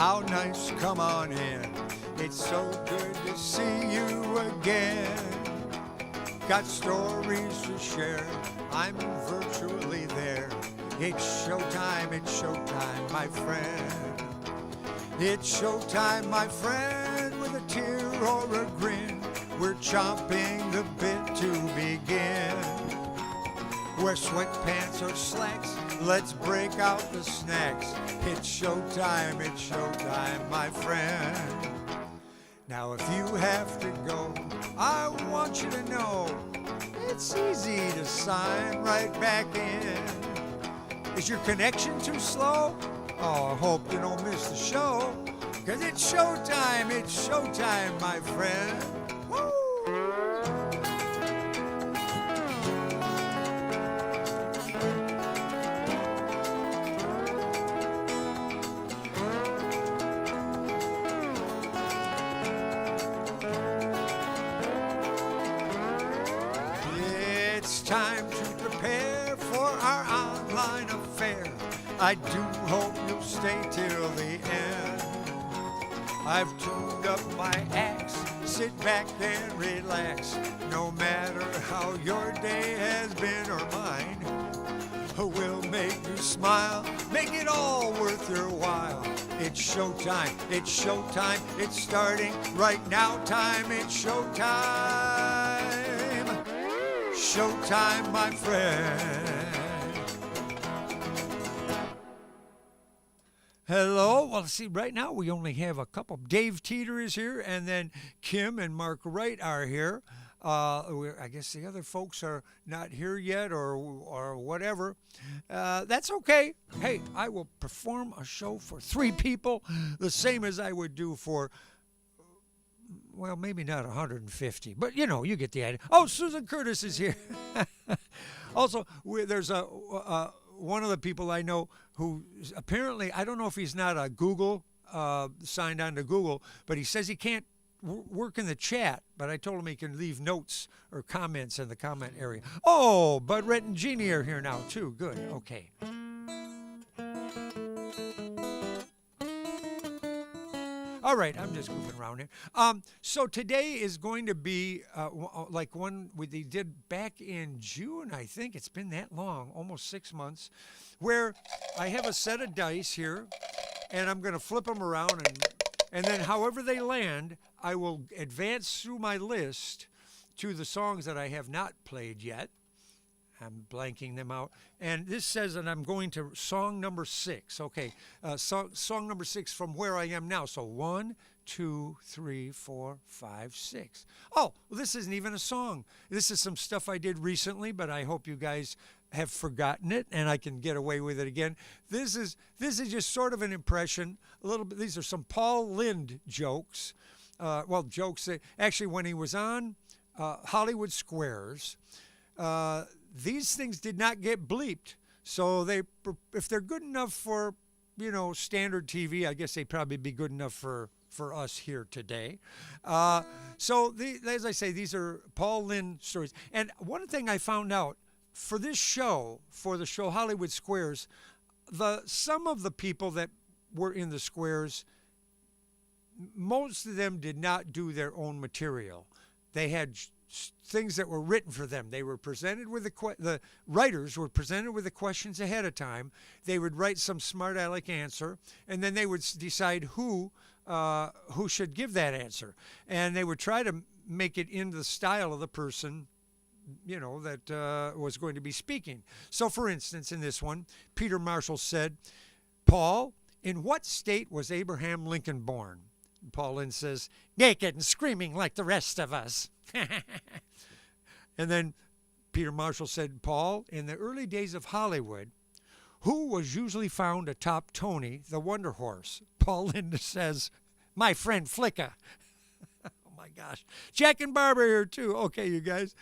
how nice, come on in. It's so good to see you again. Got stories to share, I'm virtually there. It's showtime, my friend. It's showtime, my friend, with a tear or a grin. We're chomping the bit to begin. Wear sweatpants or slacks, let's break out the snacks. It's showtime, my friend. Now if you have to go, I want you to know it's easy to sign right back in. Is your connection too slow? Oh, I hope you don't miss the show, 'cause it's showtime, my friend. Woo! It's time to prepare for our online affair. I do hope you'll stay till the end. I've tuned up my axe, sit back and relax. No matter how your day has been or mine, we'll make you smile, make it all worth your while. It's showtime, it's starting right now time. It's showtime, my friend. Hello. Well, see, right now we only have a couple. Dave Teeter is here, and then Kim and Mark Wright are here. I guess the other folks are not here yet, or whatever. That's okay. Hey, I will perform a show for 3 people, the same as I would do for, well, maybe not 150, but you get the idea. Oh, Susan Curtis is here. Also, there's one of the people I know who apparently, I don't know if he's not a Google, signed on to Google, but he says he can't work in the chat, but I told him he can leave notes or comments in the comment area. Oh, Bud Rhett and Jeannie are here now too. Good. Okay. All right, I'm just goofing around here. So today is going to be like one they did back in June, I think. It's been that long, almost 6 months, where I have a set of dice here, and I'm going to flip them around, and then however they land, I will advance through my list to the songs that I have not played yet. I'm blanking them out. And this says that I'm going to song number 6. Okay, song number 6 from where I am now. So 1, 2, 3, 4, 5, 6. Oh, well, this isn't even a song. This is some stuff I did recently, but I hope you guys have forgotten it and I can get away with it again. This is just sort of an impression. A little bit. These are some Paul Lynde jokes. Jokes. Actually, when he was on Hollywood Squares, these things did not get bleeped. So if they're good enough for, standard TV, I guess they'd probably be good enough for us here today. As I say, these are Paul Lynde stories. And one thing I found out for this show, for the show Hollywood Squares, some of the people that were in the squares, most of them did not do their own material. They had things that were written for them. They were presented with the writers were presented with the questions ahead of time. They would write some smart aleck answer, and then they would decide who should give that answer. And they would try to make it in the style of the person, that was going to be speaking. So, for instance, in this one, Peter Marshall said, "Paul, in what state was Abraham Lincoln born?" Paul Lynde says, "Naked and screaming like the rest of us." And then Peter Marshall said, "Paul, in the early days of Hollywood, who was usually found atop Tony, the Wonder Horse?" Paul Lynde says, "My friend Flicka." Oh my gosh. Jack and Barbara here too. Okay, you guys.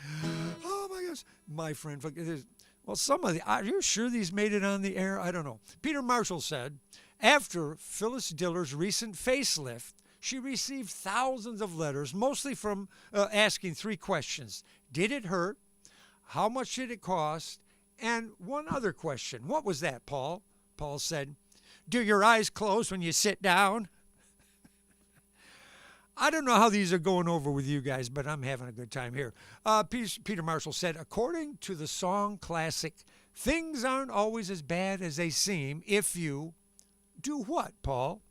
Oh my gosh. My friend Flicka. Well, are you sure these made it on the air? I don't know. Peter Marshall said, after Phyllis Diller's recent facelift, she received thousands of letters, mostly from asking 3 questions. Did it hurt? How much did it cost? And one other question. What was that, Paul? Paul said, Do your eyes close when you sit down? I don't know how these are going over with you guys, but I'm having a good time here. Peter Marshall said, according to the song classic, things aren't always as bad as they seem if you do what, Paul?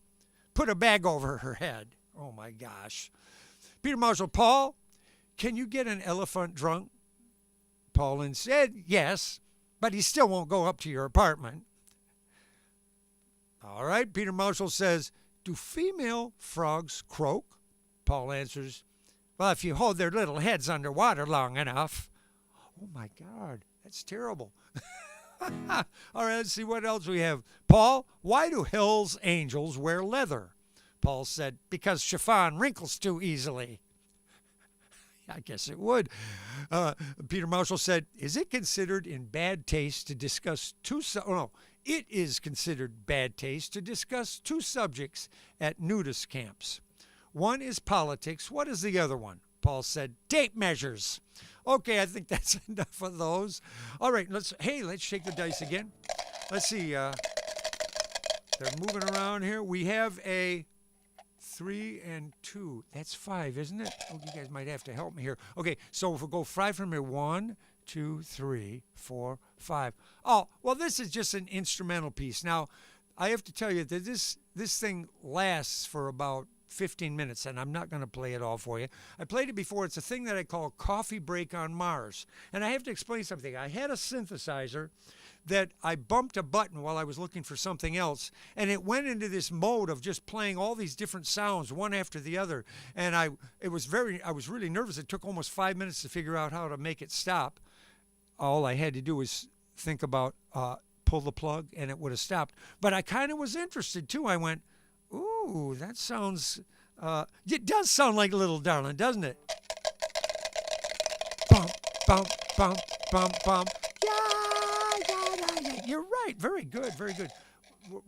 Put a bag over her head. Oh my gosh. Peter Marshall, Paul, can you get an elephant drunk? Paulin said, yes, but he still won't go up to your apartment. All right, Peter Marshall says, do female frogs croak? Paul answers, well, if you hold their little heads underwater long enough. Oh my God, that's terrible. All right, let's see what else we have. Paul, why do Hell's Angels wear leather? Paul said, because chiffon wrinkles too easily. I guess it would. Peter Marshall said, is it considered in bad taste to discuss it is considered bad taste to discuss two subjects at nudist camps. One is politics. What is the other one? Paul said, tape measures. Okay, I think that's enough of those. All right, let's shake the dice again. Let's see. They're moving around here. We have a 3 and 2. That's 5, isn't it? Oh, you guys might have to help me here. Okay, so if we go 5 from here, 1, 2, 3, 4, 5. Oh, well, this is just an instrumental piece. Now, I have to tell you that this thing lasts for about 15 minutes, and I'm not going to play it all for you. I played it before. It's a thing that I call Coffee Break on Mars. And I have to explain something. I had a synthesizer that I bumped a button while I was looking for something else, and it went into this mode of just playing all these different sounds one after the other. And I was really nervous. It took almost 5 minutes to figure out how to make it stop. All I had to do was think about pull the plug, and it would have stopped. But I kind of was interested too. I went, ooh, that sounds, it does sound like Little Darling, doesn't it? Bump, bump, bump, bump, bump. Yeah. You're right. Very good, very good.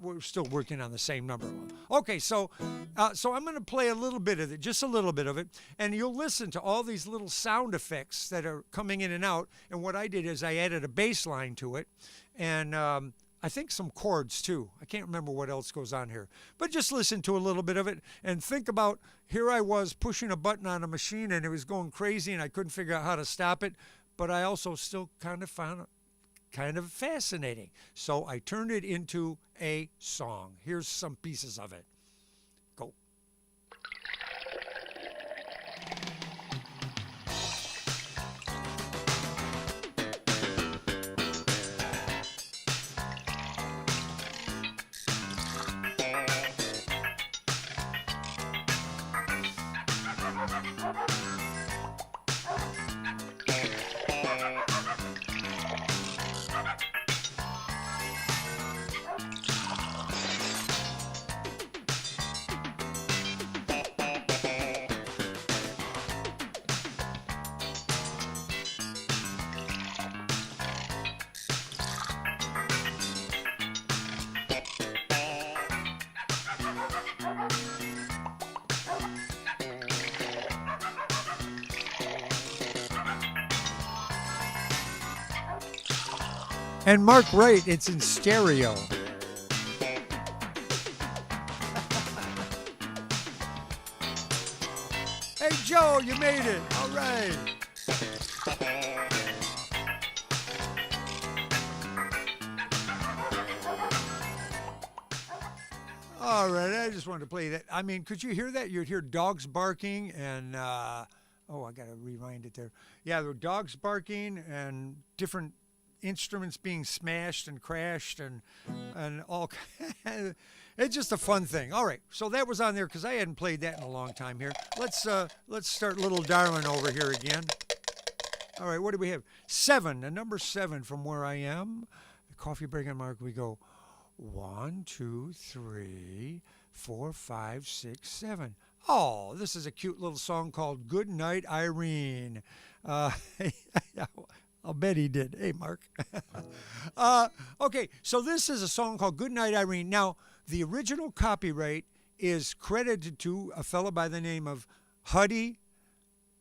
We're still working on the same number. Okay, so I'm going to play a little bit of it, just a little bit of it, and you'll listen to all these little sound effects that are coming in and out. And what I did is I added a bass line to it, and I think some chords too. I can't remember what else goes on here. But just listen to a little bit of it and think about, here I was pushing a button on a machine and it was going crazy and I couldn't figure out how to stop it. But I also still kind of found it kind of fascinating. So I turned it into a song. Here's some pieces of it. Go. And Mark Wright, it's in stereo. Hey, Joe, you made it. All right. All right, I just wanted to play that. I mean, could you hear that? You'd hear dogs barking and, I got to rewind it there. Yeah, there were dogs barking and different instruments being smashed and crashed and all. It's just a fun thing. All right, so that was on there because I hadn't played that in a long time here. Let's start Little Darling over here again. All right, what do we have? 7, the number 7 from where I am. The coffee break on Mark. We go 1, 2, 3, 4, 5, 6, 7. Oh, this is a cute little song called Good Night, Irene. I'll bet he did. Hey, Mark. Okay, so this is a song called Good Night, Irene. Now, the original copyright is credited to a fellow by the name of Huddy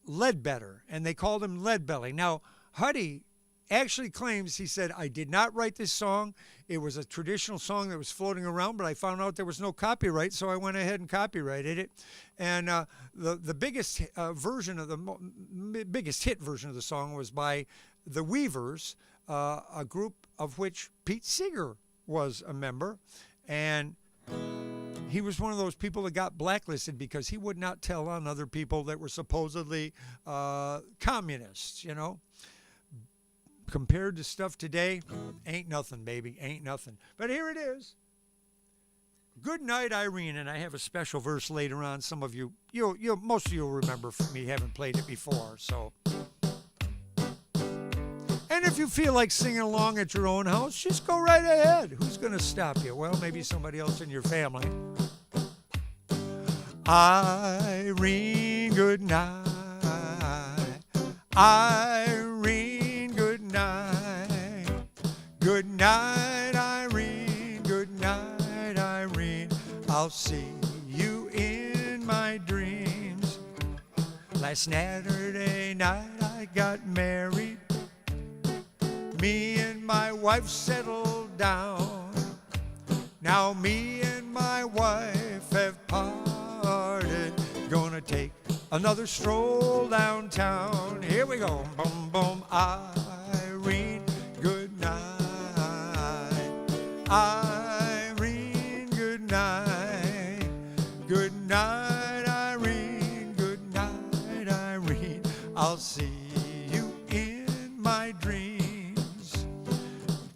Ledbetter, and they called him Leadbelly. Now, Huddy actually claims, he said, I did not write this song. It was a traditional song that was floating around, but I found out there was no copyright, so I went ahead and copyrighted it. And the biggest version of biggest hit version of the song was by the Weavers, a group of which Pete Seeger was a member. And he was one of those people that got blacklisted because he would not tell on other people that were supposedly communists, you know. Compared to stuff today, ain't nothing, baby, ain't nothing. But here it is. Good Night, Irene, and I have a special verse later on. Some of you, most of you will remember from me having played it before, so. And if you feel like singing along at your own house, just go right ahead. Who's going to stop you? Well, maybe somebody else in your family. Irene, good night. Irene, good night. Good night, Irene. Good night, Irene. I'll see you in my dreams. Last Saturday night I got married. Me and my wife settled down. Now me and my wife have parted. Gonna take another stroll downtown. Here we go. Boom, boom. Irene, good night. Irene, good night. Good night, Irene. Good night, Irene. I'll see you in my dreams.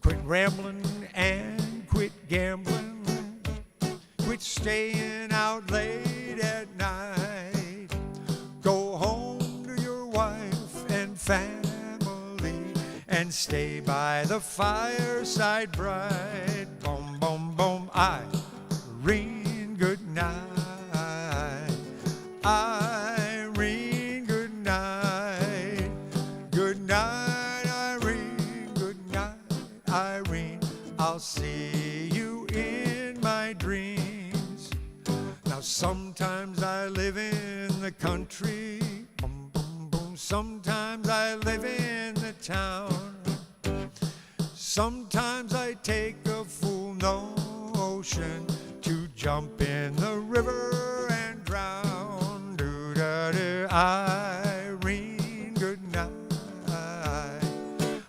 Quit rambling and quit gambling. Quit staying out late at night. Go home to your wife and family and stay by the fireside bright. Boom, boom, boom. Irene, good night. Irene, good night. Good night, Irene. Good night, Irene. I'll see you in my dreams. Now sometimes I live in the country. Boom, boom, boom. Sometimes I live in the town. Sometimes I take a full notion to jump in the river and drown. Do-da-do. Irene, good night.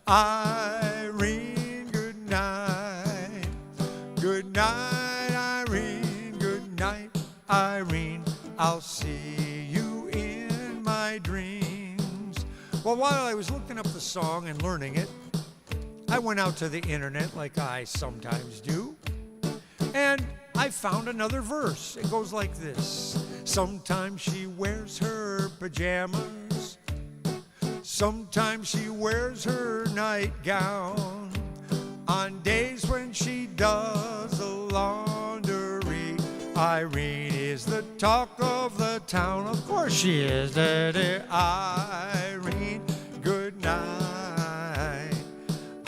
Irene, good night. Good night, Irene. Good night, Irene. I'll see you in my dreams. Well, while I was looking up the song and learning it, I went out to the internet like I sometimes do, and I found another verse. It goes like this. Sometimes she wears her pajamas. Sometimes she wears her nightgown. On days when she does the laundry, Irene is the talk of the town. Of course she is. Irene, good night.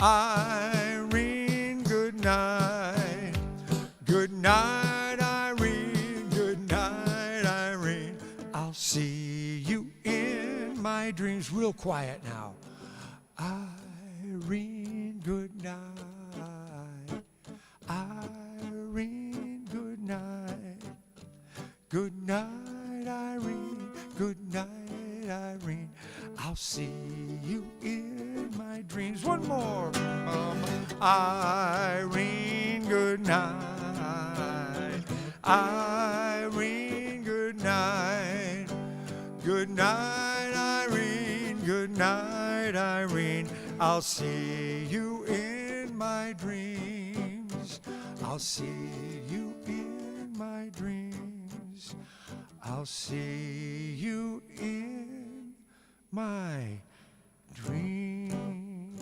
Irene, good night. Good night, Irene. Good night, Irene. I'll see you in my dreams. Real quiet now. Irene, good night. Irene, good night. Good night, Irene. Good night, Irene. I'll see you in my dreams. One more. Irene, good night. Irene, good night. Good night, Irene. Good night, Irene. I'll see you in my dreams. I'll see you in my dreams. I'll see you in my dreams.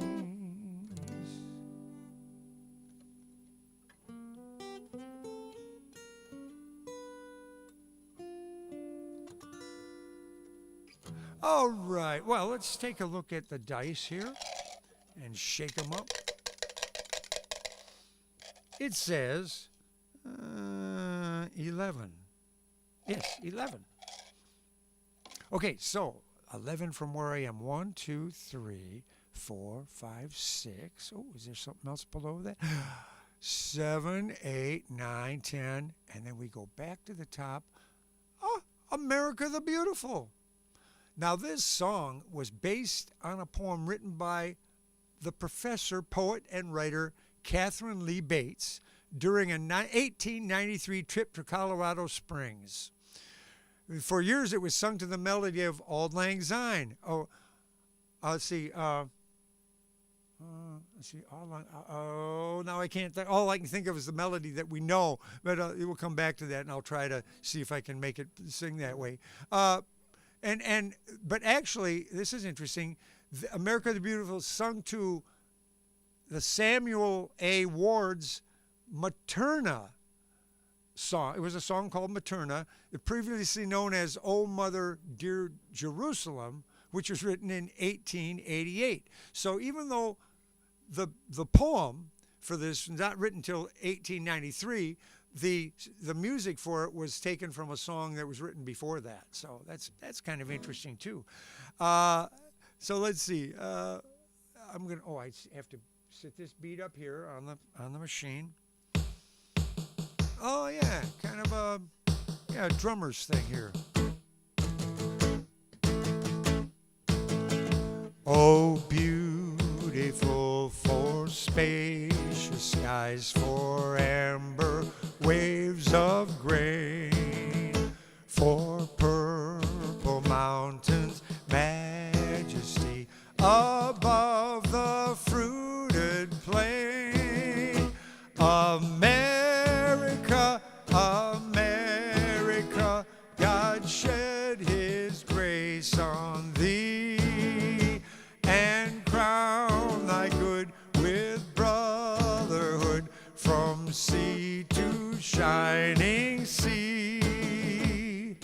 All right, well, let's take a look at the dice here and shake them up. It says 11. Yes, 11. Okay, so 11 from where I am. 1, 2, 3, 4, 5, 6. Oh, is there something else below that? 7, 8, 9, 10. And then we go back to the top. Oh, America the Beautiful. Now, this song was based on a poem written by the professor, poet, and writer Catherine Lee Bates during a 1893 trip to Colorado Springs. For years, it was sung to the melody of Auld Lang Syne. Oh, let's see. Oh, now I can't. All I can think of is the melody that we know, but we'll come back to that, and I'll try to see if I can make it sing that way. But actually, this is interesting. America the Beautiful sung to the Samuel A. Ward's Materna song. It was a song called Materna, previously known as "O Mother, Dear Jerusalem," which was written in 1888. So even though the poem for this was not written until 1893, the music for it was taken from a song that was written before that. So that's kind of interesting too. So let's see. I'm gonna. Oh, I have to set this beat up here on the machine. Oh yeah, kind of a drummer's thing here. Oh, beautiful for spacious skies, for amber waves of grain, for purple mountains, majesty above the fruited plain. America, America, God shed his grace on thee and crown thy good with brotherhood from sea to shining sea.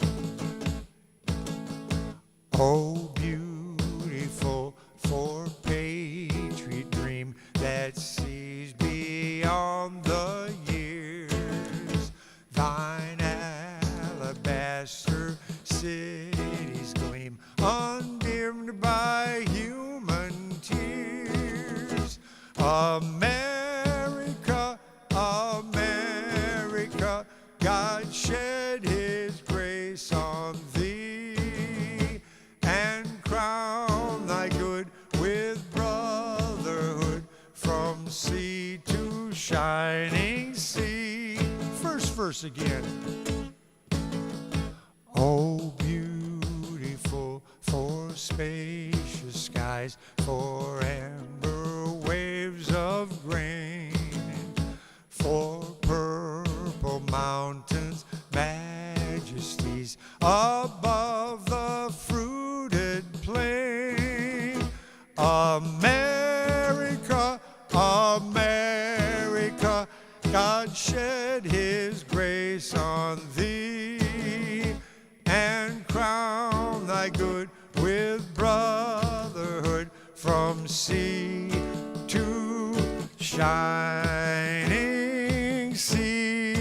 Oh, beautiful for patriot dream that sees beyond the years, thine alabaster cities gleam undimmed by human tears. America, America, God shed his grace on thee and crown thy good with brotherhood from sea to shining sea. First verse again. Oh, beautiful for spacious skies, for amber waves of grain, for purple mountains, majesties above the fruited plain. America, America, God shed his grace on thee and crown thy good with brotherhood from sea to shining sea.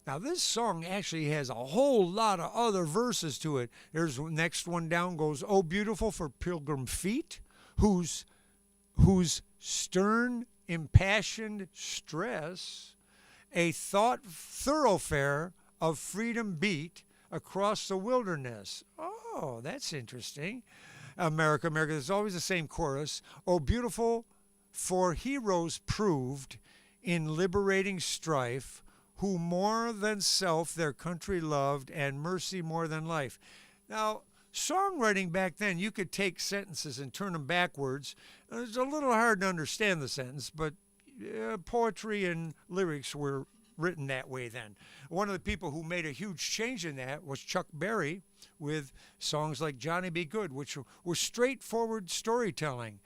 Now this song actually has a whole lot of other verses to it. There's the next one down goes, "Oh, beautiful for pilgrim feet, whose stern impassioned stress a thought thoroughfare of freedom beat across the wilderness." Oh, that's interesting. America, America, there's always the same chorus. "Oh, beautiful for heroes proved in liberating strife, who more than self their country loved and mercy more than life." Now, songwriting back then, you could take sentences and turn them backwards. It's a little hard to understand the sentence, but poetry and lyrics were written that way then. One of the people who made a huge change in that was Chuck Berry with songs like Johnny Be Good, which were straightforward storytelling.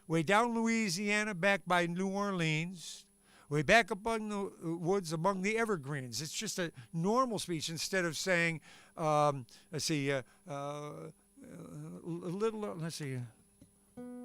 Way down Louisiana, back by New Orleans, way back up in the woods among the evergreens. It's just a normal speech instead of saying, let's see,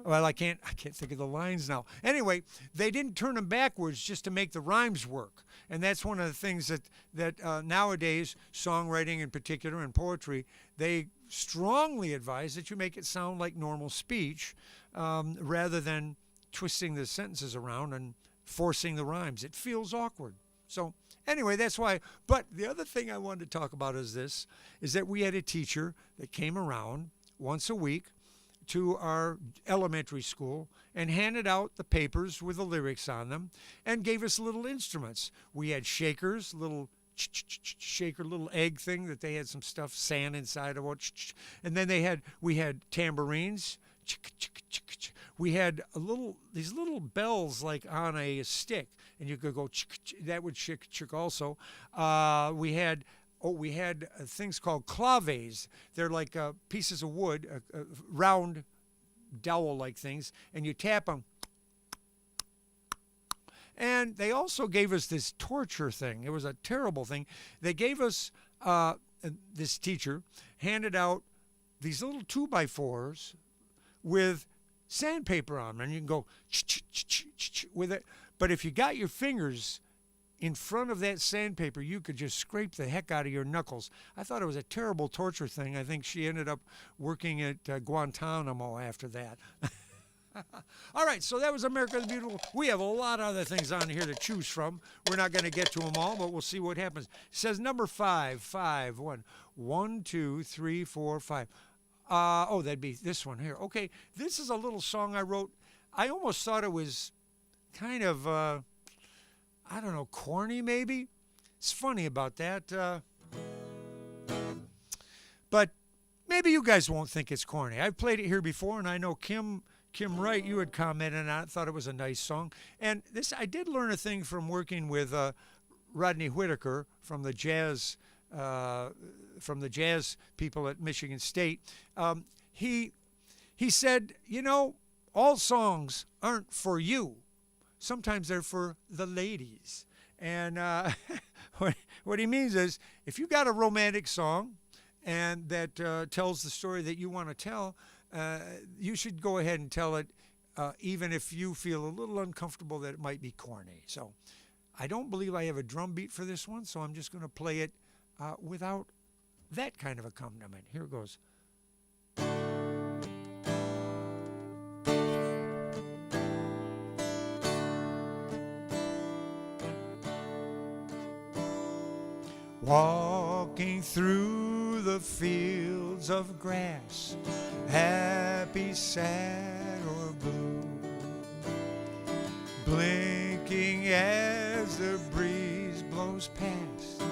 Well, I can't think of the lines now. Anyway, they didn't turn them backwards just to make the rhymes work, and that's one of the things that nowadays songwriting in particular and poetry, they strongly advise that you make it sound like normal speech, rather than twisting the sentences around and forcing the rhymes. It feels awkward. So anyway, that's why. But the other thing I wanted to talk about is that we had a teacher that came around once a week to our elementary school and handed out the papers with the lyrics on them and gave us little instruments. We had shakers, little shaker, little egg thing that they had some stuff, sand inside of it. And then we had tambourines. We had these little bells like on a stick, and you could go that would chick also. We had things called claves. They're like pieces of wood, round dowel-like things, and you tap them. And they also gave us this torture thing. It was a terrible thing. They gave us, this teacher handed out these little 2x4s with sandpaper on them, and you can go with it. But if you got your fingers in front of that sandpaper, you could just scrape the heck out of your knuckles. I thought it was a terrible torture thing. I think she ended up working at Guantanamo after that. All right, so that was America the Beautiful. We have a lot of other things on here to choose from. We're not going to get to them all, but we'll see what happens. It says number 5, 1. 1, 2, 3, 4, 5. That'd be this one here. Okay, this is a little song I wrote. I almost thought it was kind of, I don't know, corny maybe. It's funny about that. But maybe you guys won't think it's corny. I've played it here before, and I know Kim Wright, you had commented on it, thought it was a nice song. And this, I did learn a thing from working with Rodney Whitaker from the jazz people at Michigan State. He said, all songs aren't for you. Sometimes they're for the ladies. And what he means is, if you got a romantic song and that tells the story that you want to tell, you should go ahead and tell it, even if you feel a little uncomfortable that it might be corny. So I don't believe I have a drum beat for this one, so I'm just going to play it without that kind of accompaniment. Here it goes. Walking through the fields of grass, happy, sad, or blue, blinking as the breeze blows past,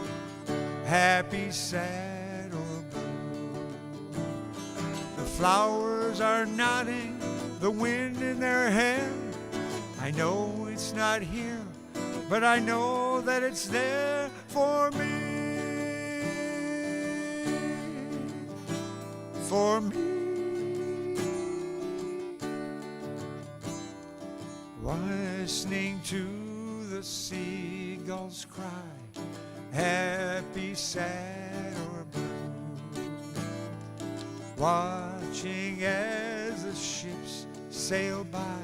happy, sad, or blue. The flowers are nodding, the wind in their hair. I know it's not here, but I know that it's there for me. For me, listening to the seagulls cry, happy, sad, or blue, watching as the ships sail by,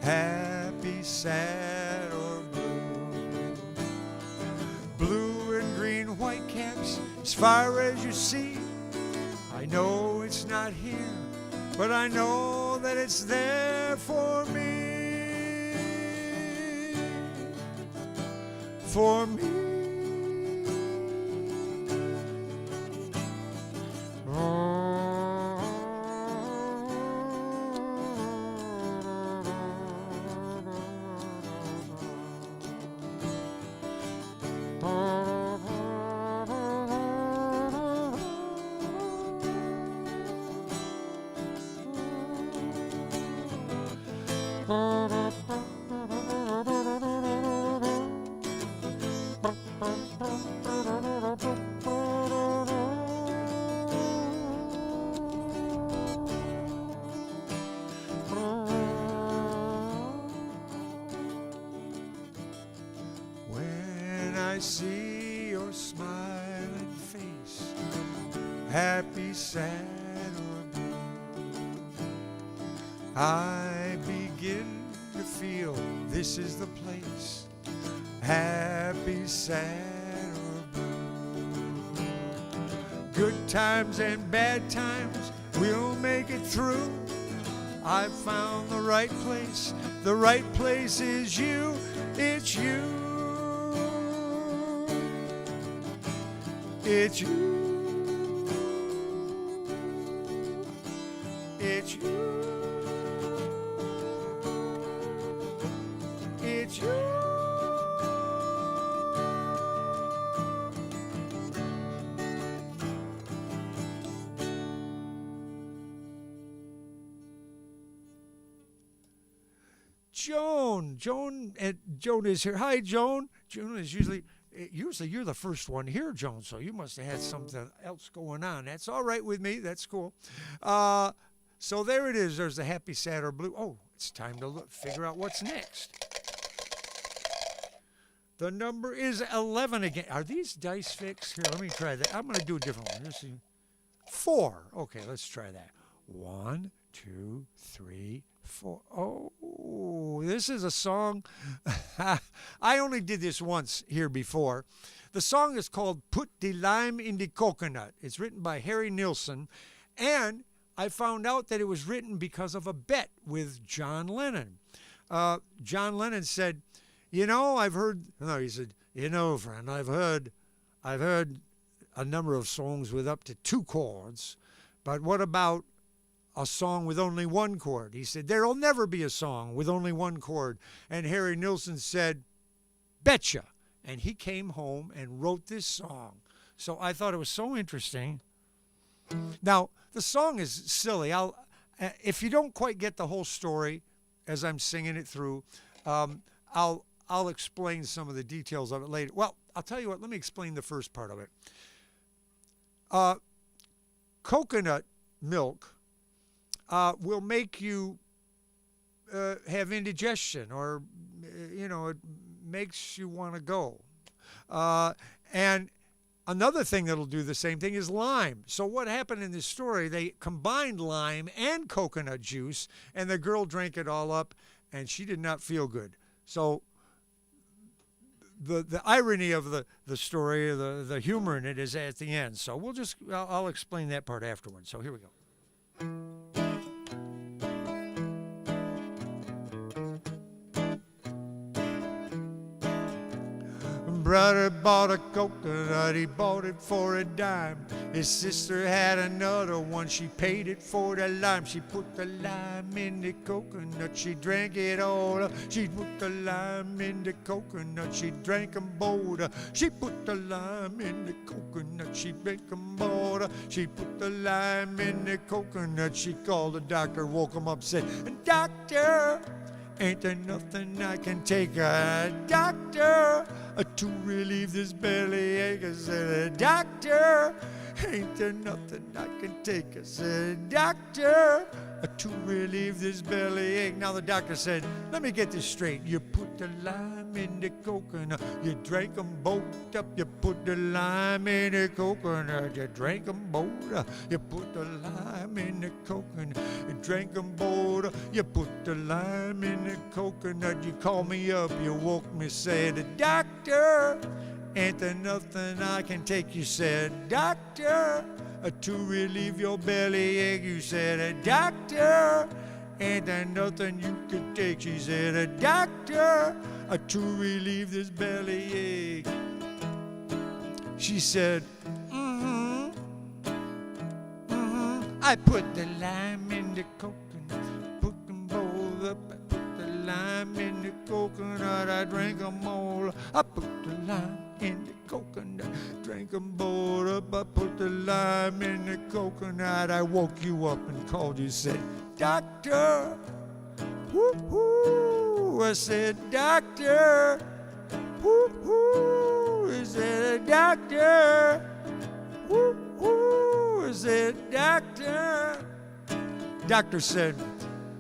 happy, sad, or blue, blue and green white caps as far as you see. I know it's not here, but I know that it's there for me. For me. When I see your smiling face, happy, sad, or blue, I begin to feel this is the place. Happy, sad, or blue. Good times and bad times, we'll make it through. I've found the right place. The right place is you. It's you. It's you. It's you. It's you. Joan is here. Hi, Joan. Joan is usually you're the first one here, Joan, so you must have had something else going on. That's all right with me. That's cool. So there it is. There's the happy, sad, or blue. Oh, it's time to figure out what's next. The number is 11 again. Are these dice fixed? Here, let me try that. I'm going to do a different one. Let's see. 4. Okay, let's try that. 1, 2, 3, 4. Oh, this is a song. I only did this once here before. The song is called Put the Lime in the Coconut. It's written by Harry Nilsson. And I found out that it was written because of a bet with John Lennon. John Lennon said, he said, friend, I've heard a number of songs with up to 2 chords, but what about a song with only 1 chord? He said, there'll never be a song with only 1 chord. And Harry Nilsson said, betcha. And he came home and wrote this song. So I thought it was so interesting. Now, the song is silly. If you don't quite get the whole story as I'm singing it through, I'll explain some of the details of it later. Well, I'll tell you what, let me explain the first part of it. Coconut milk will make you have indigestion, or, it makes you want to go. And another thing that'll do the same thing is lime. So what happened in this story, they combined lime and coconut juice, and the girl drank it all up, and she did not feel good. So the irony of the story, the humor in it is at the end. So I'll explain that part afterwards. So here we go. Brother bought a coconut, he bought it for a dime. His sister had another one, she paid it for the lime. She put the lime in the coconut, she drank it all up. She put the lime in the coconut, she drank them both up. She put the lime in the coconut, she drank them both up. She put the lime in the coconut, she called the doctor, woke him up, said, doctor, ain't there nothing I can take, doctor, to relieve this bellyache? I said, doctor, ain't there nothing I can take? I said, doctor, to relieve this bellyache. Now the doctor said, let me get this straight. You put the lime in the coconut, you drank them both up. You put the lime in the coconut, you drank them both up. You put the lime in the coconut, you drank them both up. You put the lime in the coconut, you called me up, you woke me, said, doctor, ain't there nothing I can take? You said, doctor, to relieve your bellyache. You said, doctor, ain't there nothing you could take? She said, doctor, to relieve this bellyache. She said, I put the lime in the coconut, put them both up. I put the lime in the coconut, I drank them all. I put the lime in the coconut, drank them both up. I put the lime in the coconut, I woke you up and called you, said, doctor, woo-hoo. I said, doctor, woo-hoo. I said, doctor, woo-hoo. I said, doctor. Doctor said,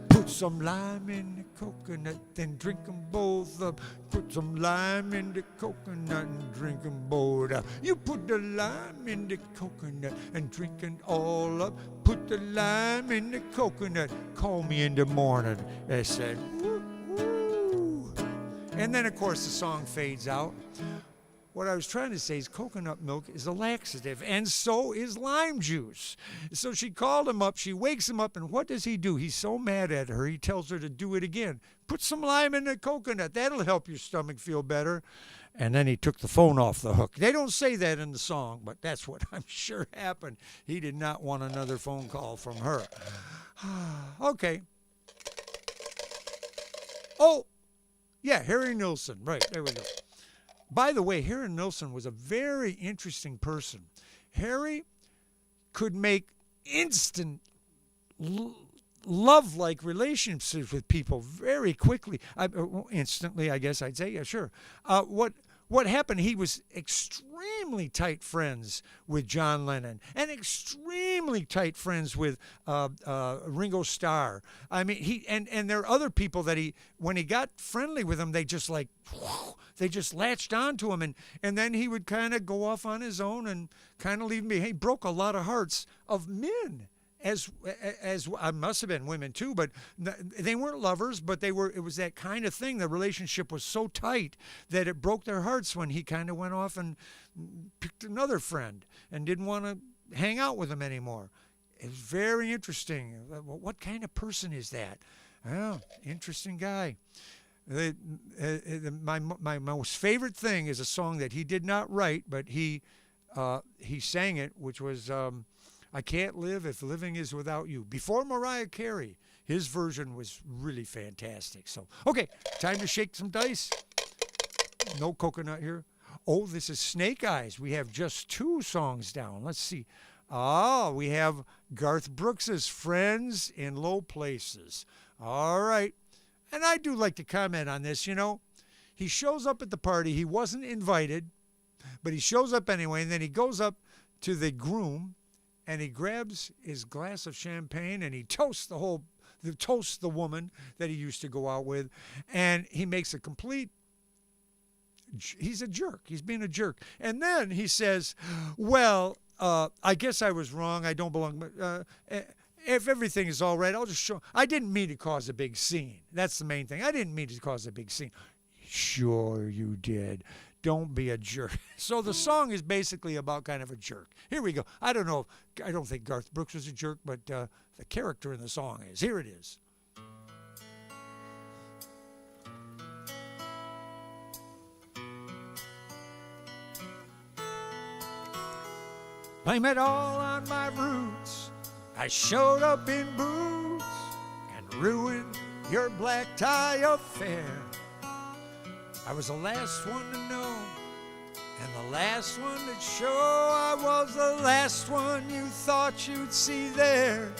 put some lime in the coconut, then drink them both up. Put some lime in the coconut and drink them both up. You put the lime in the coconut and drink it all up. Put the lime in the coconut, call me in the morning. They said, woo, woo. And then, of course, the song fades out. What I was trying to say is coconut milk is a laxative, and so is lime juice. So she called him up, she wakes him up, and what does he do? He's so mad at her, he tells her to do it again. Put some lime in the coconut, that'll help your stomach feel better. And then he took the phone off the hook. They don't say that in the song, but that's what I'm sure happened. He did not want another phone call from her. Okay. Oh, yeah, Harry Nilsson. Right, there we go. By the way, Harry Nilsson was a very interesting person. Harry could make instant love-like relationships with people very quickly. Instantly, I guess I'd say, yeah, sure. What happened, he was extremely tight friends with John Lennon and extremely tight friends with Ringo Starr. I mean, and there are other people that when he got friendly with them, they just they just latched onto him, and then he would kind of go off on his own and kind of leave me. He broke a lot of hearts of men. As I must have been women too, but they weren't lovers, but it was that kind of thing. The relationship was so tight that it broke their hearts when he kind of went off and picked another friend and didn't want to hang out with him anymore. It was very interesting. What kind of person is that? Oh, interesting guy. My most favorite thing is a song that he did not write, but he sang it, which was I Can't Live If Living Is Without You. Before Mariah Carey, his version was really fantastic. So, okay, time to shake some dice. No coconut here. Oh, this is Snake Eyes. We have just 2 songs down. Let's see. We have Garth Brooks's Friends in Low Places. All right. And I do like to comment on this, He shows up at the party. He wasn't invited, but he shows up anyway, and then he goes up to the groom, and he grabs his glass of champagne and he toasts the woman that he used to go out with, and he makes he's a jerk. He's being a jerk. And then he says, well, I guess I was wrong. I don't belong. But if everything is all right, I'll just show. I didn't mean to cause a big scene. That's the main thing. I didn't mean to cause a big scene. Sure you did. Don't be a jerk. So the song is basically about kind of a jerk. Here we go. I don't think Garth Brooks was a jerk, but the character in the song is. Here it is. Blame it all on my roots. I showed up in boots and ruined your black tie affair. I was the last one to know, and the last one to show. I was the last one you thought you'd see there.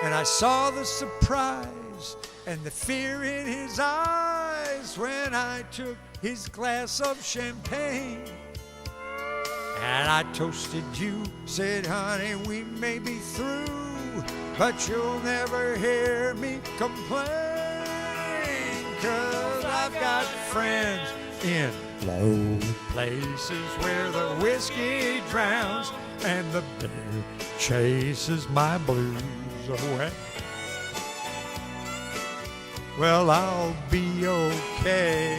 And I saw the surprise and the fear in his eyes when I took his glass of champagne. And I toasted you, said, honey, we may be through, but you'll never hear me complain, 'cause I've got friends in low places where the whiskey drowns and the beer chases my blues away. Well, I'll be okay.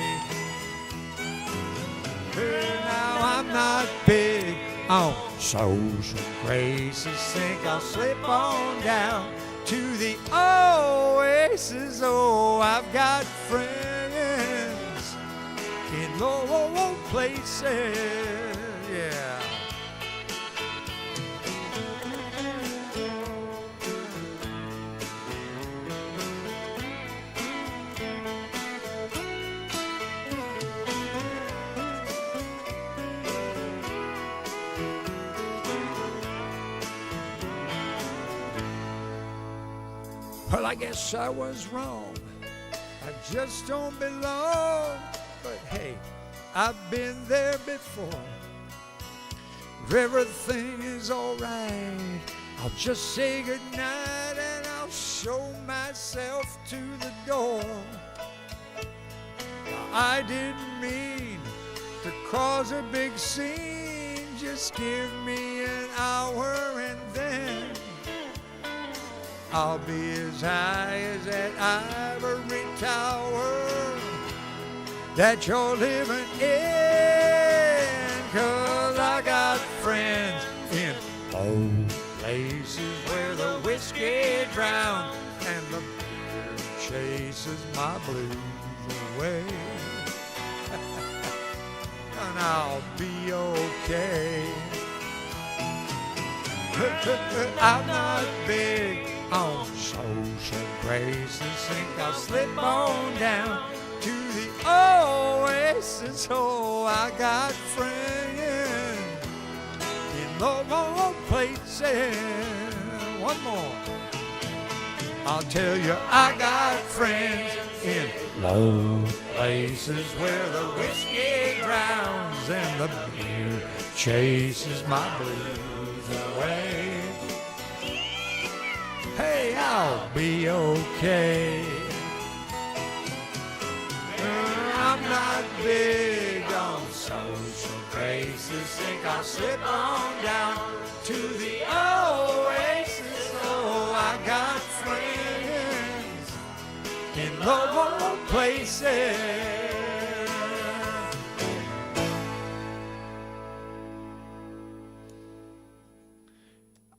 Now I'm not big on social graces. Think I'll slip on down to the oasis. Oh, I've got friends in low places. Yeah. Well, I guess I was wrong. I just don't belong. But hey, I've been there before. If everything is all right, I'll just say goodnight and I'll show myself to the door. I didn't mean to cause a big scene. Just give me an hour and then I'll be as high as that ivory tower that you're living in. 'Cause I got friends in low places where the whiskey drowns and the beer chases my blues away. And I'll be okay. I'm not big on social graces. Think I'll slip on down to the oasis. Oh, I got friends in low places. One more. I'll tell you, I got friends in low places where the whiskey drowns and the beer chases my blues away. Hey, I'll be okay. I'm not big on social graces. Think I'll slip on down to the oasis. Oh, I got friends in low places.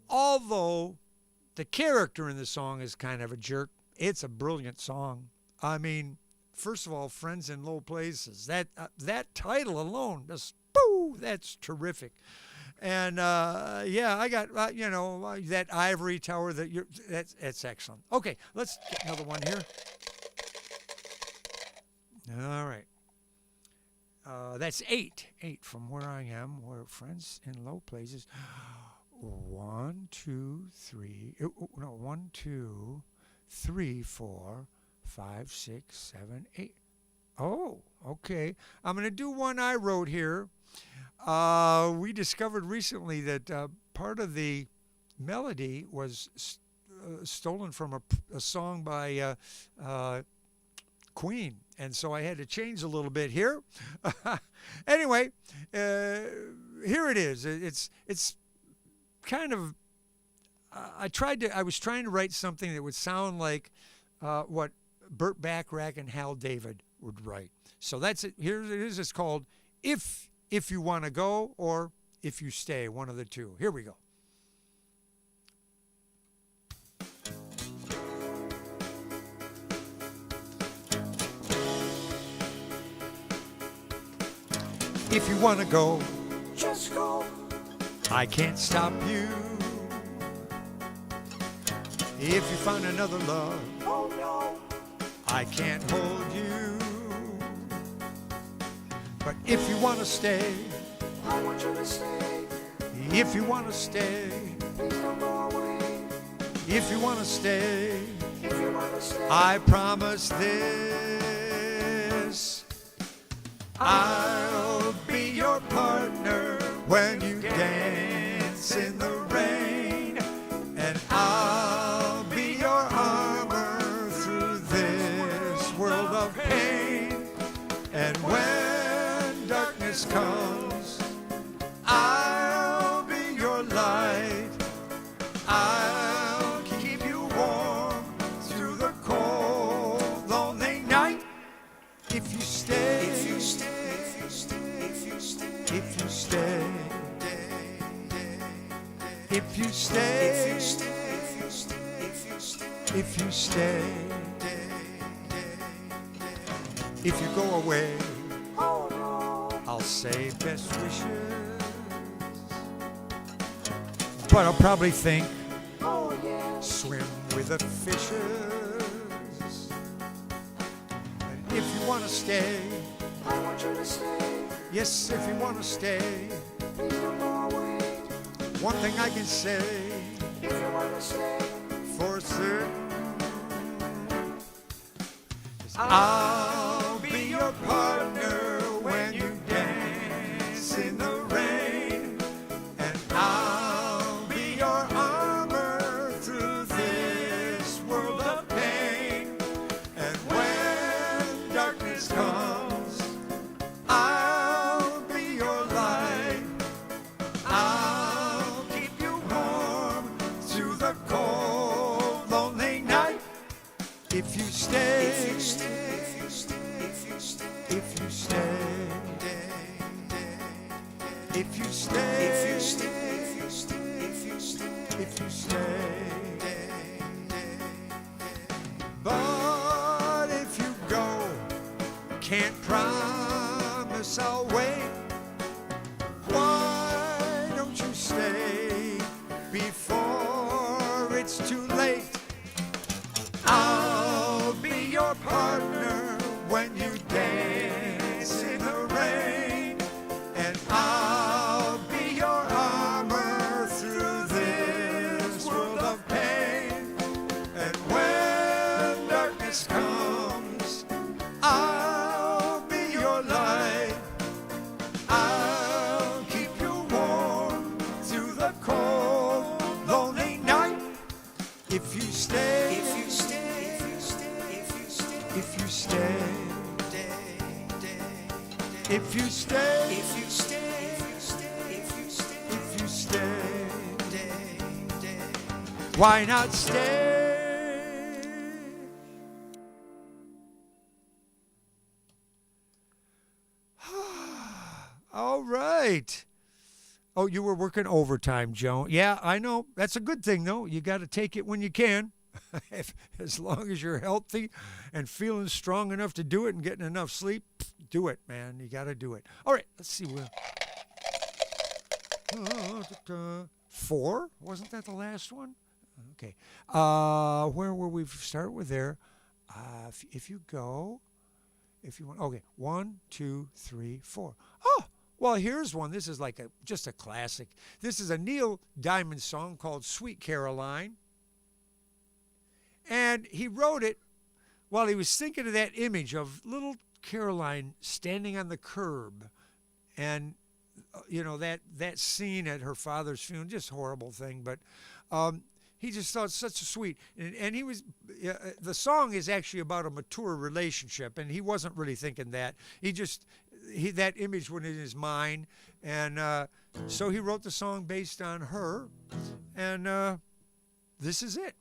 Although the character in the song is kind of a jerk, it's a brilliant song. I mean, first of all, Friends in Low Places. That title alone, just boo, that's terrific. And yeah, I got that ivory tower that's excellent. Okay, let's get another one here. All right. That's eight from where I am. Where Friends in Low Places. 1, 2, 3. No, 1, 2, 3, 4, 5, 6, 7, 8. Oh, okay. I'm going to do one I wrote here. We discovered recently that part of the melody was stolen from a song by Queen, and so I had to change a little bit here. Anyway, here it is. It's kind of I was trying to write something that would sound like what Burt Bacharach and Hal David would write. So that's it. Here it is. It's called If You Want to Go or If You Stay, one of the two. Here we go. If you want to go, just go. I can't stop you. If you find another love, oh no, I can't hold you. But if you want to stay, I want you to stay. If you want to stay, please don't go away. If you want to stay, if you want to stay, I promise this. I'll be your partner when you dance in the rain, and I'll be your armor through this world of pain. And when darkness comes, I'll be your light. I'll keep you warm through the cold, lonely night. If you stay, if you stay, if you stay, if you stay, if you stay, if you stay, if you stay, if you stay, if you stay, if you go away, I'll say best wishes, but I'll probably think, swim with the fishes. If you want to stay, I want you to stay. Yes, if you want to stay, please don't go away. One thing I can say, if you want to stay, for certain, is I'll be your partner when you dance in the rain, and I'll be your armor through this world stay, if you stay, if you stay, if you stay, if you stay. But if you go, can't promise I'll wait. Why don't you stay before it's too late? I'll be your partner when you dance in the rain, and I'll be your armor through this world of pain. And when darkness comes, I'll be your light. I'll keep you warm through the cold, lonely night. If you stay, if you stay, if you stay, if you stay, if you stay, if you stay, if you stay, if you stay, if you stay, why not stay? All right. Oh, you were working overtime, Joan. Yeah, I know. That's a good thing, though. You got to take it when you can. As long as you're healthy and feeling strong enough to do it and getting enough sleep, do it, man. You got to do it. All right, let's see. 4? Wasn't that the last one? Okay. Where were we? Start with there. If you go, if you want. Okay, 1, 2, 3, 4. Oh, well, here's one. This is like just a classic. This is a Neil Diamond song called Sweet Caroline. And he wrote it while he was thinking of that image of little Caroline standing on the curb. And, you know, that scene at her father's funeral, just a horrible thing. But he just thought such a sweet. And he was, the song is actually about a mature relationship. And he wasn't really thinking that. That image went in his mind. And so he wrote the song based on her. And this is it.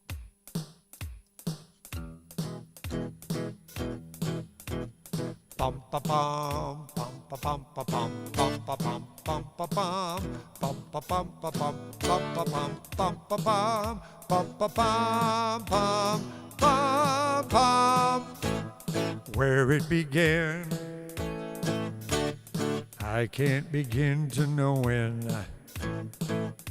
Bum ba bum bum ba bum ba bum bum ba bum bum ba bum bum ba bum ba bum bum ba bum bum ba bum bum ba bum bum bum bum. Where it began, I can't begin to know when,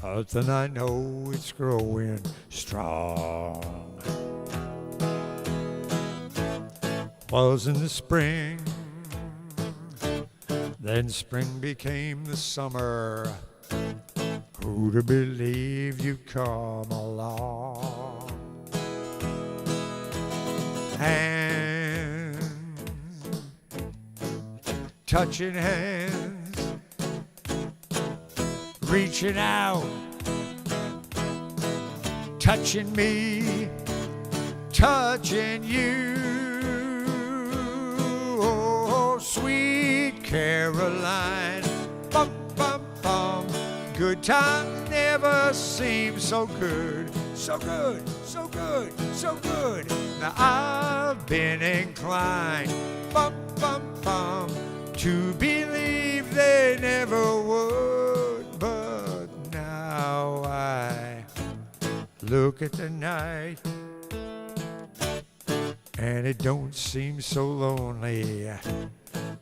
but then I know it's growing strong. Was in the spring, then spring became the summer. Who'd have believed you'd come along? Hands, touching hands, reaching out, touching me, touching you. Sweet Caroline, bum, bum, bum. Good times never seem so good, so good, so good, so good. Now I've been inclined, bum, bum, bum, to believe they never would. But now I look at the night, and it don't seem so lonely.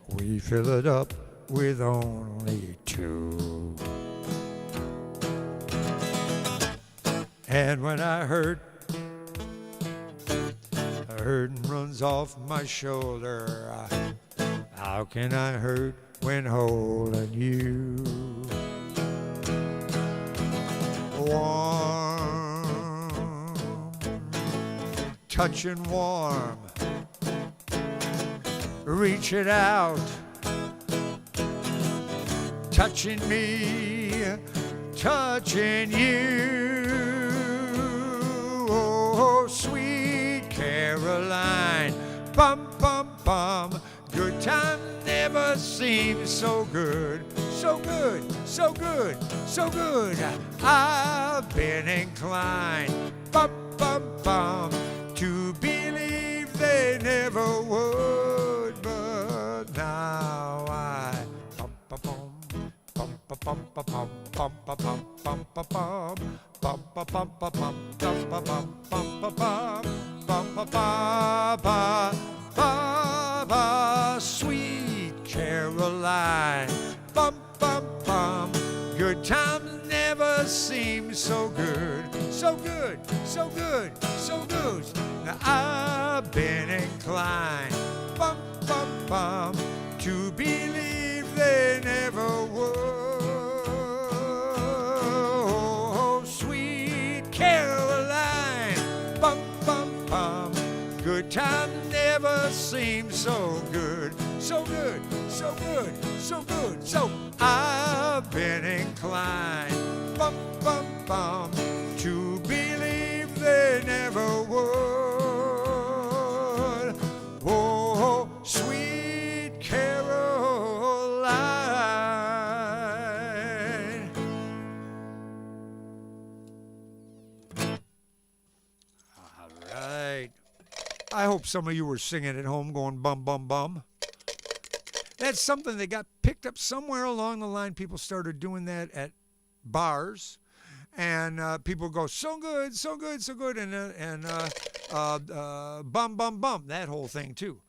We fill it up with only 2. And when I hurt, a hurting runs off my shoulder. How can I hurt when holding you? Warm, touching warm, reach it out, touching me, touching you. Oh, sweet Caroline, bum, bum, bum. Good time never seems so good, so good, so good, so good. I've been inclined, bum, bum, bum, to believe they never would. But now I bum, ba, bum, bum, ba, bum, ba, bum ba bum dum ba bum bum ba bum ba ba, sweet Caroline, bum bum bum. Good times never seem so good, so good, so good, so good. Now I've been inclined, bum bum bum, to believe they never would. Oh, sweet Caroline, bum bum bum. Good times never seem so good, so good, so good, so good. So I've been inclined, bum bum bum, to believe they never would. Oh, sweet Caroline. All right. I hope some of you were singing at home going bum, bum, bum. That's something that got picked up somewhere along the line. People started doing that at bars. And people go, so good, so good, so good. And bum, bum, bum. That whole thing, too.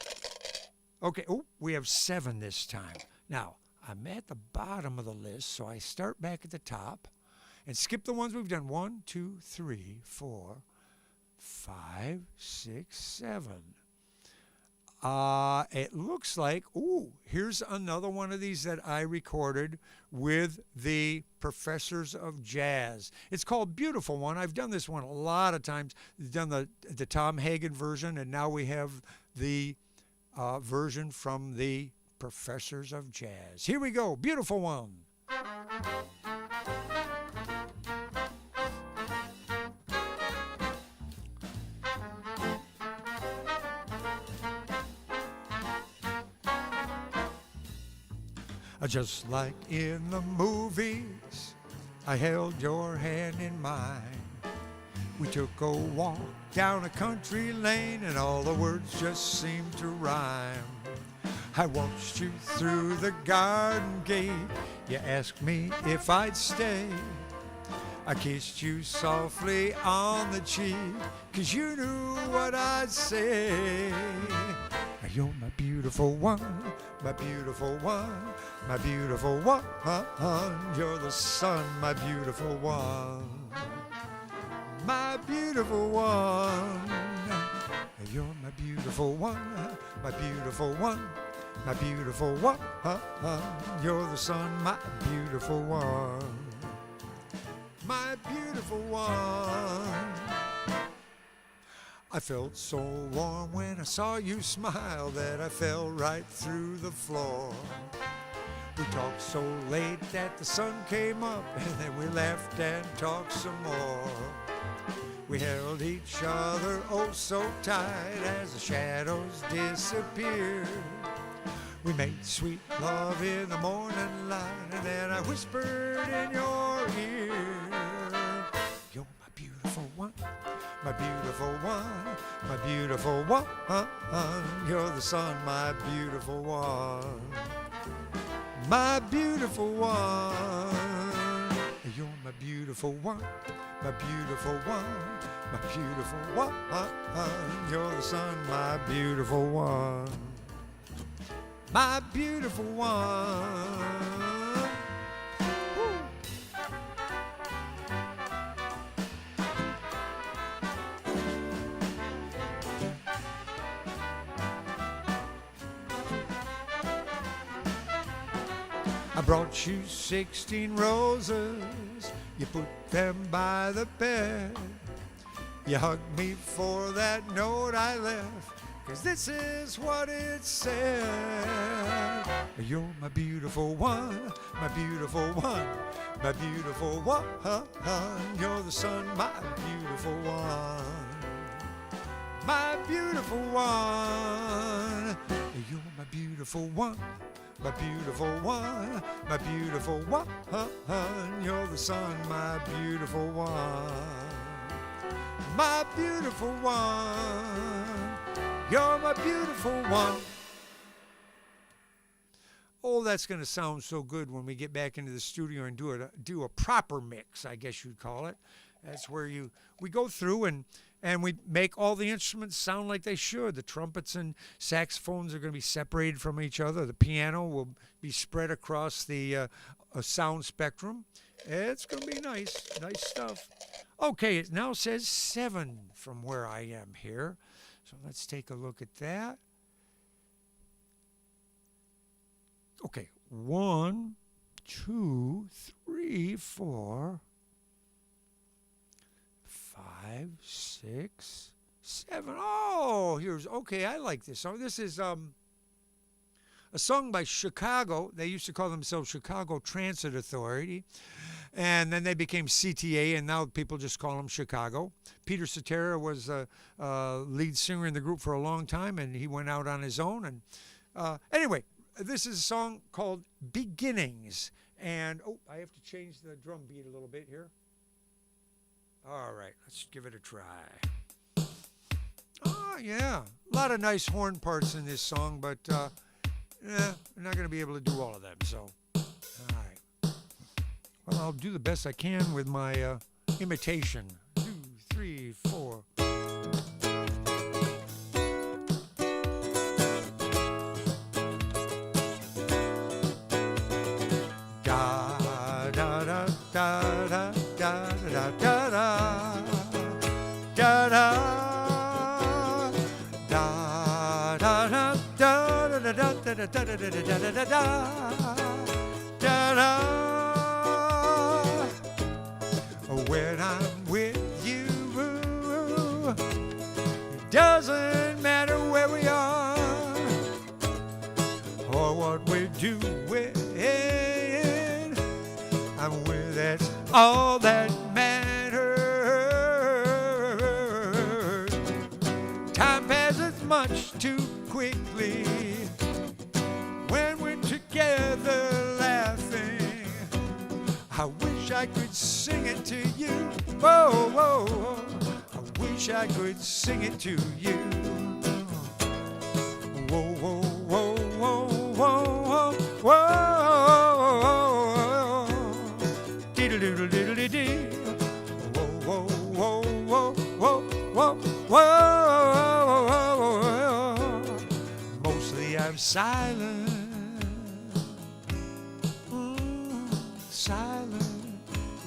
Okay. Oh, we have 7 this time. Now, I'm at the bottom of the list, so I start back at the top and skip the ones we've done. 1, 2, 3, 4, 5, 6, 7. It looks like, ooh, here's another one of these that I recorded with the Professors of Jazz. It's called Beautiful One. I've done this one a lot of times. We've done the Tom Hagen version, and now we have the version from the Professors of Jazz. Here we go, Beautiful One. Just like in the movies, I held your hand in mine. We took a walk down a country lane and all the words just seemed to rhyme. I watched you through the garden gate. You asked me if I'd stay. I kissed you softly on the cheek, 'cause you knew what I'd say. You're my beautiful one, my beautiful one, my beautiful one. You're the sun, my beautiful one, my beautiful one. You're my beautiful one, my beautiful one, my beautiful one. You're the sun, my beautiful one, my beautiful one. I felt so warm when I saw you smile that I fell right through the floor. We talked so late that the sun came up, and then we laughed and talked some more. We held each other oh so tight as the shadows disappeared. We made sweet love in the morning light, and then I whispered in your ear, you're my beautiful one, my beautiful one, my beautiful one. You're the sun, my beautiful one, my beautiful one. You're my beautiful one, my beautiful one, my beautiful one. You're the sun, my beautiful one, my beautiful one. Woo. I brought you 16 roses, you put them by the bed. You hugged me for that note I left, 'cause this is what it said. You're my beautiful one, my beautiful one, my beautiful one. You're the sun, my beautiful one, my beautiful one. You're my beautiful one, my beautiful one, my beautiful one. You're the sun, my beautiful one, my beautiful one. You're my beautiful one. Oh, that's going to sound so good when we get back into the studio and do a proper mix, I guess you'd call it. That's where we go through and we make all the instruments sound like they should. The trumpets and saxophones are going to be separated from each other. The piano will be spread across the sound spectrum. It's going to be nice stuff. Okay, it now says 7 from where I am here. So let's take a look at that. Okay, 1, 2, 3, 4, 5, 6, 7. Oh, here's okay. I like this song. This is a song by Chicago. They used to call themselves Chicago Transit Authority, and then they became CTA, and now people just call them Chicago. Peter Cetera was a lead singer in the group for a long time, and he went out on his own. And anyway, this is a song called Beginnings. And, oh, I have to change the drum beat a little bit here. All right, let's give it a try. Oh, yeah. A lot of nice horn parts in this song, but we're not going to be able to do all of them, so. All right. Well, I'll do the best I can with my imitation. 2, 3, 4. When I'm with you, it doesn't matter where we are or what we're doing. I'm with, that's all that matters. Time passes much too quickly when we're together laughing. I wish I could sing it to you. Whoa, whoa, whoa. I wish I could sing it to you. Whoa, whoa, whoa, whoa, whoa, whoa. Diddle-diddle-diddle-dee. Whoa, whoa, whoa, whoa, whoa, whoa, whoa. Mostly I'm silent. Silent.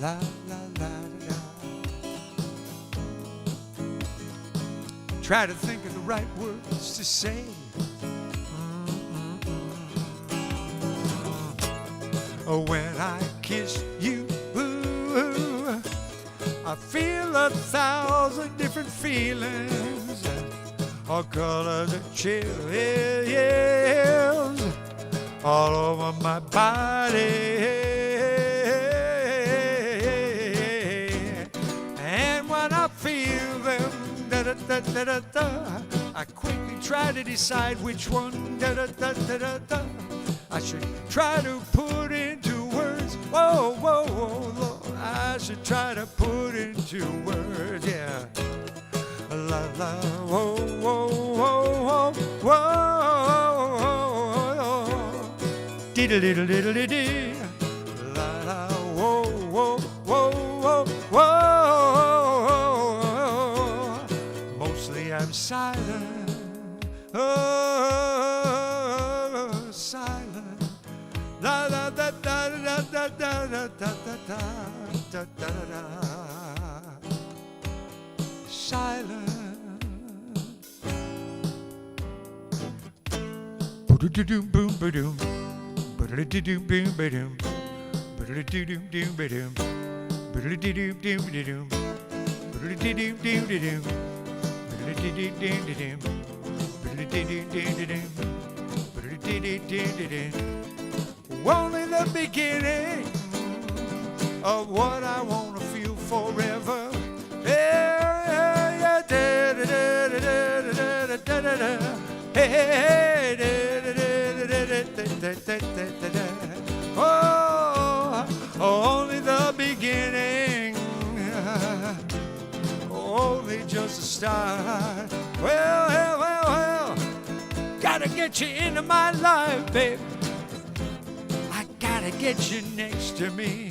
La, la, la, la. Try to think of the right words to say. When I kiss you, I feel 1,000 different feelings, all colors of chills all over my body. And when I feel them, da da da da da da, I quickly try to decide which one, da da da da da da, I should try to put into words. Whoa, whoa, whoa, Lord, I should try to put into words, yeah. La la, whoa, whoa, whoa, whoa, whoa, diddle diddle diddle dee, la la, whoa, whoa, whoa, whoa, whoa. Mostly I'm silent. Oh, silent. La la da da da da da da da da da da da. Silent. Boom boom boom. Boom boom boom. Boom boom boom. Only the beginning of what I want to feel forever. Oh, only the beginning, only just a start. Well, gotta get you into my life, babe. I gotta get you next to me.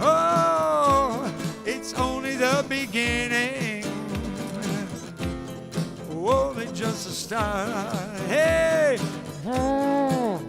Oh, it it's only the beginning. Only just a start. Hey! Hey!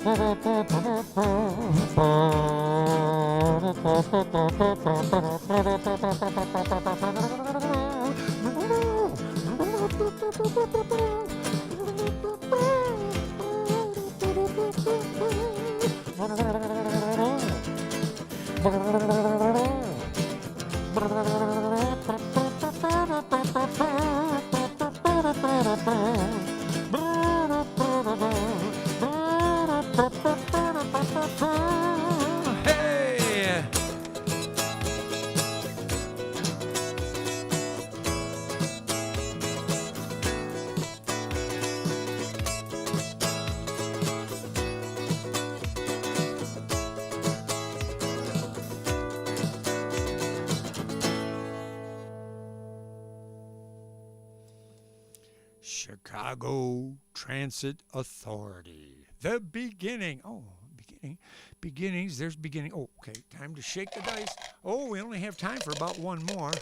Chicago Transit Authority. The beginning. Oh, beginning. Beginnings. There's beginning. Oh, okay. Time to shake the dice. Oh, we only have time for about one more.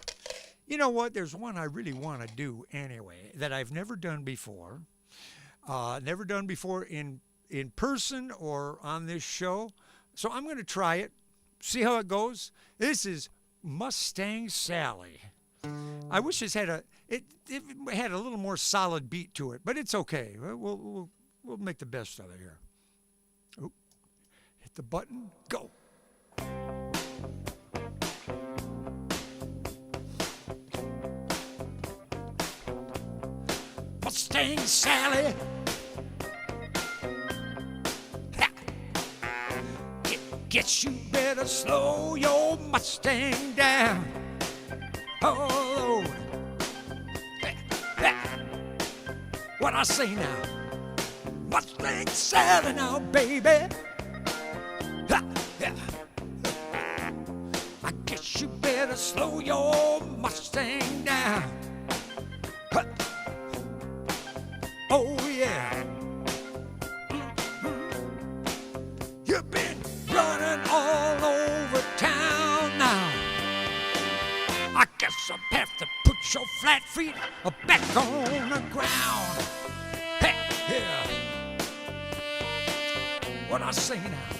You know what? There's one I really want to do anyway that I've never done before. Never done before in person or on this show. So I'm going to try it. See how it goes. This is Mustang Sally. I wish it had a little more solid beat to it, but it's okay. We'll make the best of it here. Oop. Hit the button. Go. Mustang Sally. Ha. Guess you better slow your Mustang down. Oh, what I say now? Mustang Sally now, baby. Ha, yeah. I guess you better slow your Mustang down. Ha. Oh, yeah. You've been running all over town now. I guess I'll have to put your flat feet back on the ground. Hey, yeah. What I say now?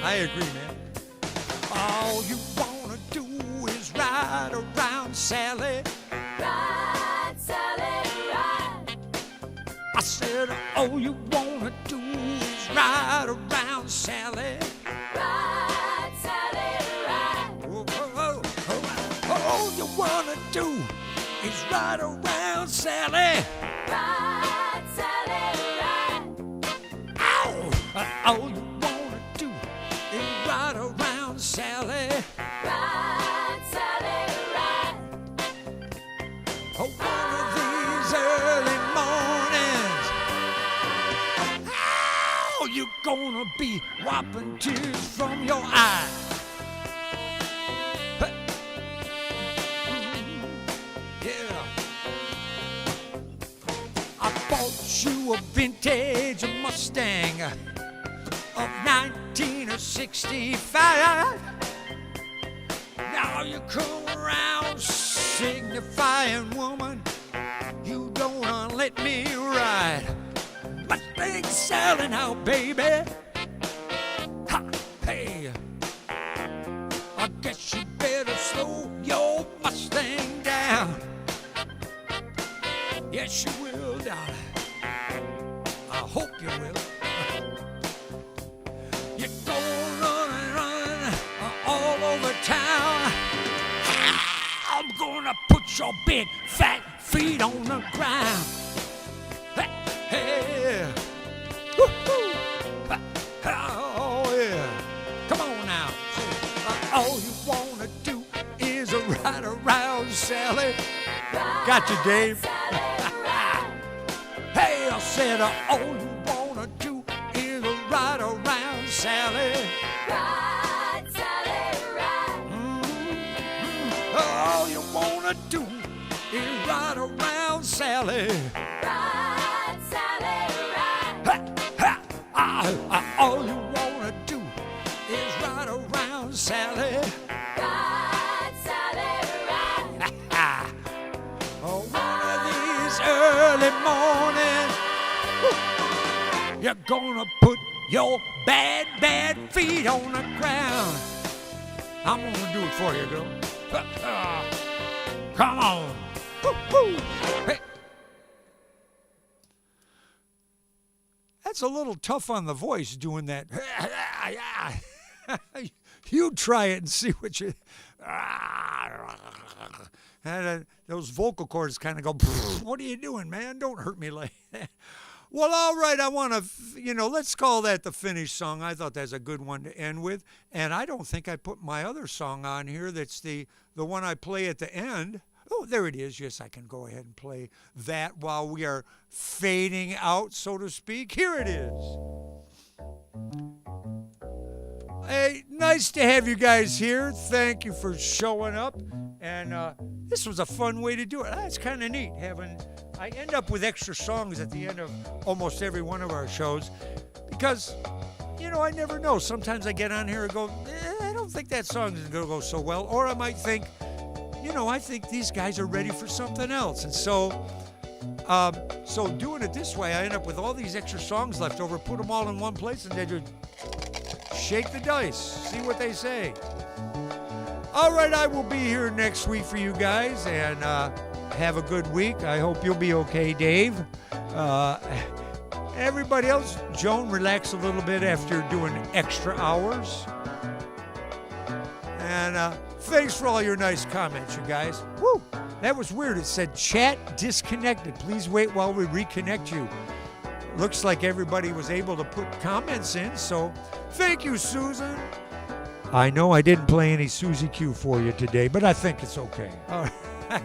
I agree, man. All you wanna do is ride around, Sally. Ride, Sally, ride. I said all you wanna do is ride around, Sally. Ride, Sally, ride. All you wanna do is ride around, Sally. Ride, Sally, ride. Ow! All you wanna do is ride around, Sally. Ride, Sally, ride. One of these early mornings, how you gonna be wiping tears from your eyes? Yeah. I bought you a vintage Mustang of 1965. Now you come around signifying, woman, you don't wanna let me ride. Mustang Sally now, baby. Ha, hey. I guess you better slow your Mustang down. Yes, you will, darling. I hope you will. You're going running all over town. I'm gonna put your big fat feet on the ground. Hey, hey. Woo-hoo. Oh, yeah. Come on now. All you wanna do is ride around, Sally. Got you, Dave. Hey, I said all you wanna do is ride around, Sally. Ride, Sally, ride. All you wanna do is ride around, Sally. Ride, Sally, ride. All you wanna do is ride around, Sally. Ride, Sally, gonna put your bad, bad feet on the ground. I'm gonna do it for you, girl. Come on. Woo-hoo. Hey. That's a little tough on the voice doing that. You try it and see what you. And those vocal cords kind of go, what are you doing, man? Don't hurt me like that. Well, all right, I want to, let's call that the finished song. I thought that's a good one to end with. And I don't think I put my other song on here. That's the one I play at the end. Oh, there it is. Yes, I can go ahead and play that while we are fading out, so to speak. Here it is. Hey, nice to have you guys here. Thank you for showing up. And this was a fun way to do it. It's kind of neat I end up with extra songs at the end of almost every one of our shows because, I never know. Sometimes I get on here and go, I don't think that song is going to go so well. Or I might think, I think these guys are ready for something else. And so doing it this way, I end up with all these extra songs left over, put them all in one place, and then just shake the dice, see what they say. All right, I will be here next week for you guys, and have a good week. I hope you'll be okay, Dave. Everybody else, Joan, relax a little bit after doing extra hours. And thanks for all your nice comments, you guys. Woo! That was weird. It said chat disconnected. Please wait while we reconnect you. Looks like everybody was able to put comments in, so thank you, Susan. I know I didn't play any Susie Q for you today, but I think it's okay. All right.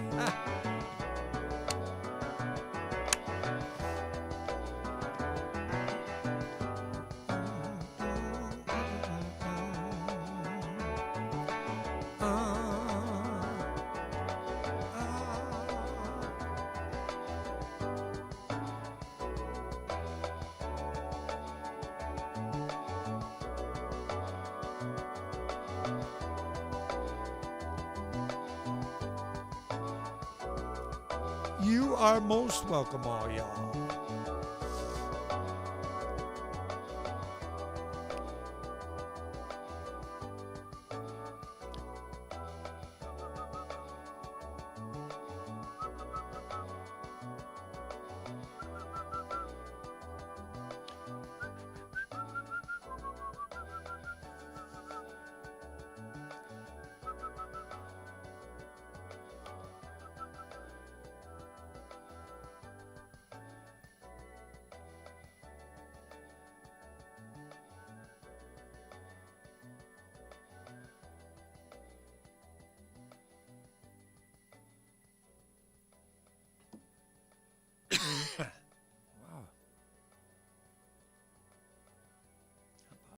You are most welcome, all y'all.